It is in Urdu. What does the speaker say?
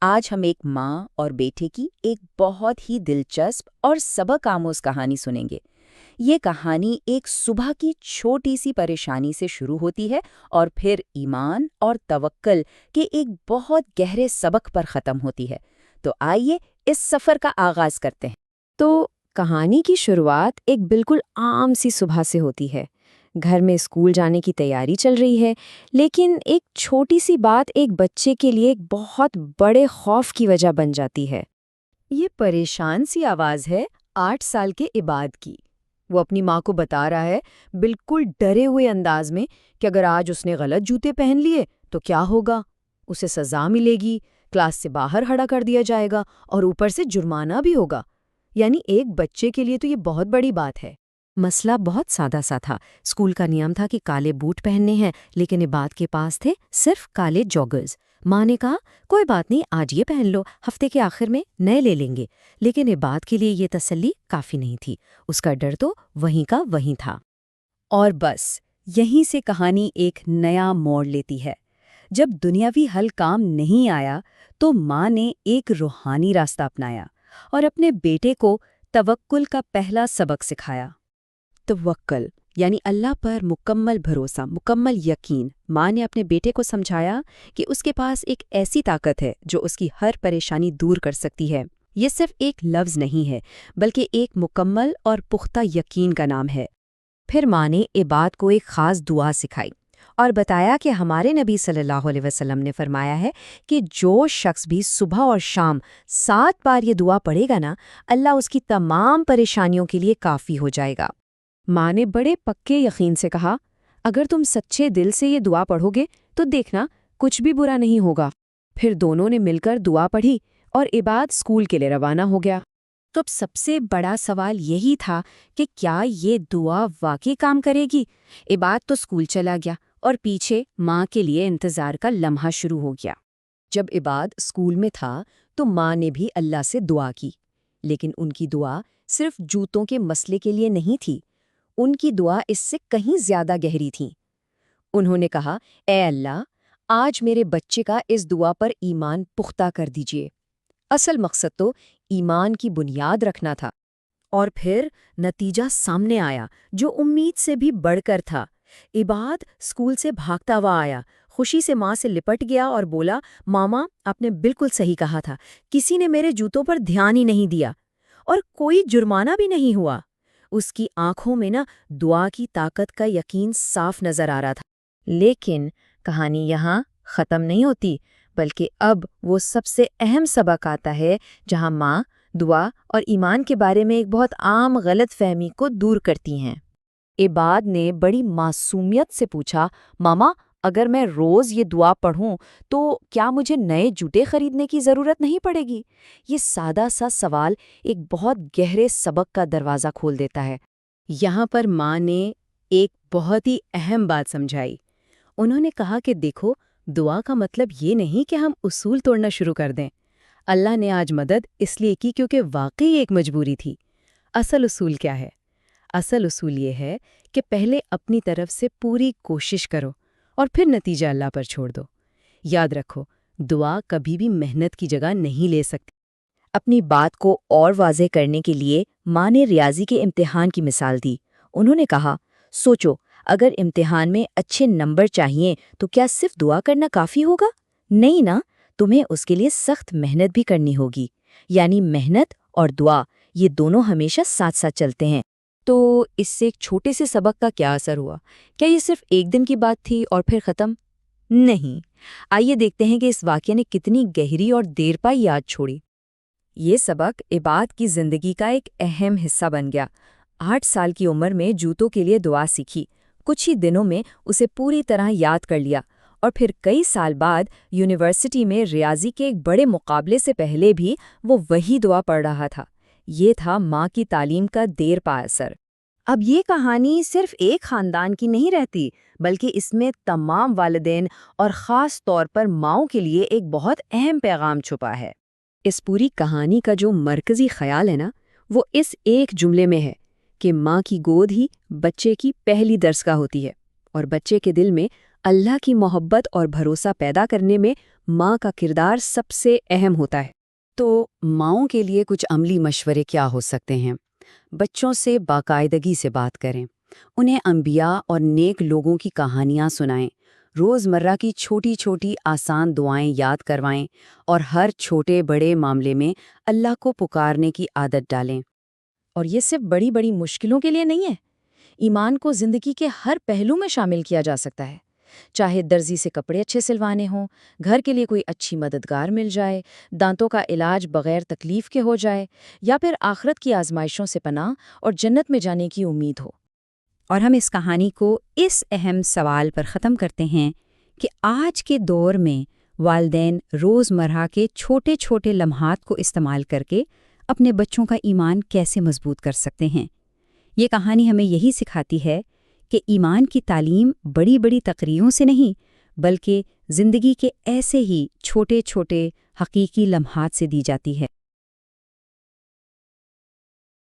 آج ہم ایک ماں اور بیٹے کی ایک بہت ہی دلچسپ اور سبق آموز کہانی سنیں گے۔ یہ کہانی ایک صبح کی چھوٹی سی پریشانی سے شروع ہوتی ہے اور پھر ایمان اور توکل کے ایک بہت گہرے سبق پر ختم ہوتی ہے۔ تو آئیے اس سفر کا آغاز کرتے ہیں۔ تو کہانی کی شروعات ایک بالکل عام سی صبح سے ہوتی ہے۔ گھر میں اسکول جانے کی تیاری چل رہی ہے، لیکن ایک چھوٹی سی بات ایک بچے کے لیے ایک بہت بڑے خوف کی وجہ بن جاتی ہے۔ یہ پریشان سی آواز ہے 8 سال کے عباد کی۔ وہ اپنی ماں کو بتا رہا ہے بالکل ڈرے ہوئے انداز میں کہ اگر آج اس نے غلط جوتے پہن لیے تو کیا ہوگا، اسے سزا ملے گی، کلاس سے باہر کھڑا کر دیا جائے گا اور اوپر سے جرمانہ بھی ہوگا۔ یعنی ایک بچے کے لیے تو یہ بہت بڑی بات ہے۔ مسئلہ بہت سادہ سا تھا۔ اسکول کا نیم تھا کہ کالے بوٹ پہننے ہیں، لیکن عباد کے پاس تھے صرف کالے جوگرز۔ ماں نے کہا کوئی بات نہیں، آج یہ پہن لو، ہفتے کے آخر میں نئے لے لیں گے۔ لیکن عباد کے لیے یہ تسلی کافی نہیں تھی، اس کا ڈر تو وہیں کا وہیں تھا۔ اور بس یہیں سے کہانی ایک نیا موڑ لیتی ہے۔ جب دنیاوی حل کام نہیں آیا تو ماں نے ایک روحانی راستہ اپنایا اور اپنے بیٹے کو توکل کا پہلا سبق سکھایا۔ توکل یعنی اللہ پر مکمل بھروسہ، مکمل یقین۔ ماں نے اپنے بیٹے کو سمجھایا کہ اس کے پاس ایک ایسی طاقت ہے جو اس کی ہر پریشانی دور کر سکتی ہے۔ یہ صرف ایک لفظ نہیں ہے، بلکہ ایک مکمل اور پختہ یقین کا نام ہے۔ پھر ماں نے عباد کو ایک خاص دعا سکھائی اور بتایا کہ ہمارے نبی صلی اللہ علیہ وسلم نے فرمایا ہے کہ جو شخص بھی صبح اور شام 7 بار یہ دعا پڑھے گا نا، اللہ اس کی تمام پریشانیوں کے لیے کافی ہو جائے گا۔ ماں نے بڑے پکے یقین سے کہا، اگر تم سچے دل سے یہ دعا پڑھو گے تو دیکھنا کچھ بھی برا نہیں ہوگا۔ پھر دونوں نے مل کر دعا پڑھی اور عباد اسکول کے لیے روانہ ہو گیا۔ تو اب سب سے بڑا سوال یہی تھا کہ کیا یہ دعا واقعی کام کرے گی؟ عباد تو اسکول چلا گیا اور پیچھے ماں کے لیے انتظار کا لمحہ شروع ہو گیا۔ جب عباد اسکول میں تھا تو ماں نے بھی اللہ سے دعا کی، لیکن ان کی دعا صرف جوتوں کے مسئلے کے لیے نہیں تھی۔ ان کی دعا اس سے کہیں زیادہ گہری تھی۔ انہوں نے کہا، اے اللہ، آج میرے بچے کا اس دعا پر ایمان پختہ کر دیجئے۔ اصل مقصد تو ایمان کی بنیاد رکھنا تھا۔ اور پھر نتیجہ سامنے آیا جو امید سے بھی بڑھ کر تھا۔ عباد اسکول سے بھاگتا ہوا آیا، خوشی سے ماں سے لپٹ گیا اور بولا، ماما آپ نے بالکل صحیح کہا تھا، کسی نے میرے جوتوں پر دھیان ہی نہیں دیا اور کوئی جرمانہ بھی نہیں ہوا۔ اس کی آنکھوں میں دعا کی طاقت کا یقین صاف نظر آ رہا تھا۔ لیکن کہانی یہاں ختم نہیں ہوتی، بلکہ اب وہ سب سے اہم سبق آتا ہے جہاں ماں دعا اور ایمان کے بارے میں ایک بہت عام غلط فہمی کو دور کرتی ہیں۔ عباد نے بڑی معصومیت سے پوچھا، ماما اگر میں روز یہ دعا پڑھوں تو کیا مجھے نئے جوتے خریدنے کی ضرورت نہیں پڑے گی؟ یہ سادہ سا سوال ایک بہت گہرے سبق کا دروازہ کھول دیتا ہے۔ یہاں پر ماں نے ایک بہت ہی اہم بات سمجھائی۔ انہوں نے کہا کہ دیکھو، دعا کا مطلب یہ نہیں کہ ہم اصول توڑنا شروع کر دیں۔ اللہ نے آج مدد اس لیے کی کیونکہ واقعی ایک مجبوری تھی۔ اصل اصول کیا ہے؟ اصل اصول یہ ہے کہ پہلے اپنی طرف سے پوری کوشش کرو اور پھر نتیجہ اللہ پر چھوڑ دو۔ یاد رکھو، دعا کبھی بھی محنت کی جگہ نہیں لے سکتی۔ اپنی بات کو اور واضح کرنے کے لیے ماں نے ریاضی کے امتحان کی مثال دی۔ انہوں نے کہا، سوچو اگر امتحان میں اچھے نمبر چاہیے تو کیا صرف دعا کرنا کافی ہوگا؟ نہیں نا، تمہیں اس کے لیے سخت محنت بھی کرنی ہوگی۔ یعنی محنت اور دعا یہ دونوں ہمیشہ ساتھ ساتھ چلتے ہیں۔ تو اس سے ایک چھوٹے سے سبق کا کیا اثر ہوا؟ کیا یہ صرف ایک دن کی بات تھی اور پھر ختم؟ نہیں۔ آئیے دیکھتے ہیں کہ اس واقعے نے کتنی گہری اور دیر پا یاد چھوڑی۔ یہ سبق عباد کی زندگی کا ایک اہم حصہ بن گیا۔ 8 سال کی عمر میں جوتوں کے لیے دعا سیکھی، کچھ ہی دنوں میں اسے پوری طرح یاد کر لیا، اور پھر کئی سال بعد یونیورسٹی میں ریاضی کے ایک بڑے مقابلے سے پہلے بھی وہ وہی دعا پڑھ رہا تھا۔ یہ تھا ماں کی تعلیم کا دیر پا اثر۔ اب یہ کہانی صرف ایک خاندان کی نہیں رہتی، بلکہ اس میں تمام والدین اور خاص طور پر ماؤں کے لیے ایک بہت اہم پیغام چھپا ہے۔ اس پوری کہانی کا جو مرکزی خیال ہے وہ اس ایک جملے میں ہے کہ ماں کی گود ہی بچے کی پہلی درسگاہ ہوتی ہے، اور بچے کے دل میں اللہ کی محبت اور بھروسہ پیدا کرنے میں ماں کا کردار سب سے اہم ہوتا ہے۔ تو ماؤں کے لیے کچھ عملی مشورے کیا ہو سکتے ہیں؟ بچوں سے باقاعدگی سے بات کریں، انہیں انبیاء اور نیک لوگوں کی کہانیاں سنائیں، روزمرہ کی چھوٹی چھوٹی آسان دعائیں یاد کروائیں اور ہر چھوٹے بڑے معاملے میں اللہ کو پکارنے کی عادت ڈالیں۔ اور یہ صرف بڑی بڑی مشکلوں کے لیے نہیں ہے، ایمان کو زندگی کے ہر پہلو میں شامل کیا جا سکتا ہے۔ چاہے درزی سے کپڑے اچھے سلوانے ہوں، گھر کے لیے کوئی اچھی مددگار مل جائے، دانتوں کا علاج بغیر تکلیف کے ہو جائے، یا پھر آخرت کی آزمائشوں سے پناہ اور جنت میں جانے کی امید ہو۔ اور ہم اس کہانی کو اس اہم سوال پر ختم کرتے ہیں کہ آج کے دور میں والدین روزمرہ کے چھوٹے چھوٹے لمحات کو استعمال کر کے اپنے بچوں کا ایمان کیسے مضبوط کر سکتے ہیں۔ یہ کہانی ہمیں یہی سکھاتی ہے کہ ایمان کی تعلیم بڑی بڑی تقریروں سے نہیں، بلکہ زندگی کے ایسے ہی چھوٹے چھوٹے حقیقی لمحات سے دی جاتی ہے۔